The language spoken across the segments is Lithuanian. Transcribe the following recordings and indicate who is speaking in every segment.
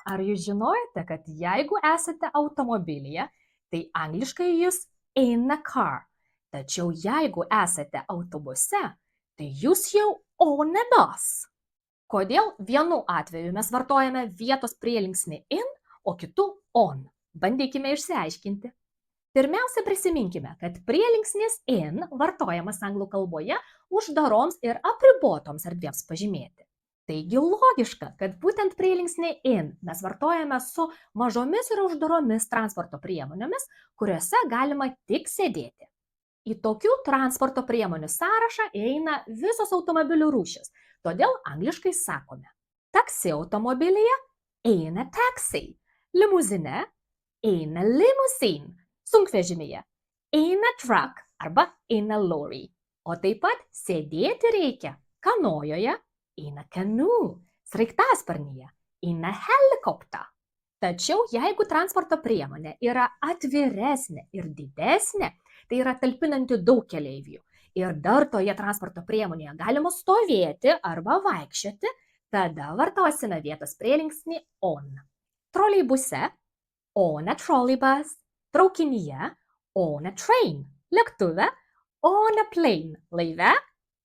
Speaker 1: Ar jūs žinojote, kad jeigu esate automobilyje, tai angliškai jūs in a car. Tačiau jeigu esate autobuse, tai jūs jau on a bus. Kodėl vienu atveju mes vartojame vietos prielinksnį in, o kitu on? Bandykime išsiaiškinti. Pirmiausia, prisiminkime, kad prielinksnis in vartojamas anglų kalboje uždaroms ir apribotoms erdvėms pažymėti. Taigi logiška, kad būtent prielinksnį in mes vartojame su mažomis ir uždaromis transporto priemonėmis, kuriuose galima tik sėdėti. Į tokių transporto priemonių sąrašą įeina visos automobilių rūšis, todėl angliškai sakome: taksi automobilyje in a taxi, limuzine in a limousine, sunkvežimyje in a truck arba in a lorry. O taip pat sėdėti reikia kanojoje in a canoe, sraigtasparnyje in a helicopter. Tačiau jeigu transporto priemonė yra atviresnė ir didesnė, tai yra talpinanti daug keleivių, ir dar toje transporto priemonėje galima stovėti arba vaikščioti, tada vartosime vietos prielinksnį on. Troleibuse on a trolleybus, traukinyje on a train, lėktuve on a plane, laive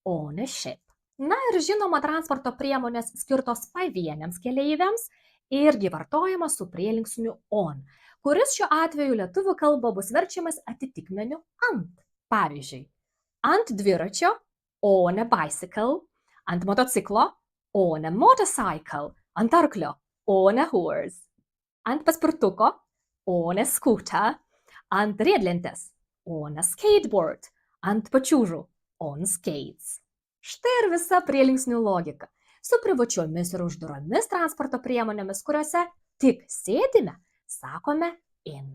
Speaker 1: on a ship. Na ir žinoma, transporto priemonės skirtos pavieniams keleiviams irgi vartojama su prielinksniu on, kuris šiuo atveju lietuvių kalba bus verčiamas atitikmeniu ant. Pavyzdžiui, ant dviračio on a bicycle, ant motociklo on a motorcycle, ant arklio on a horse, ant paspirtuko on a scooter, ant riedlentės on a skateboard, ant pačiūžų on skates. Štai ir visa prielinksnių logika. Su privačiomis ir uždaromis transporto priemonėmis, kuriuose tik sėdime, sakome in.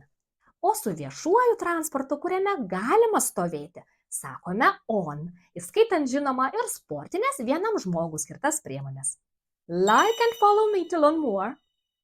Speaker 1: O su viešuoju transportu, kuriame galima stovėti, sakome on, įskaitant žinoma ir sportinės vienam žmogui skirtas priemonės. Like and follow me to learn more.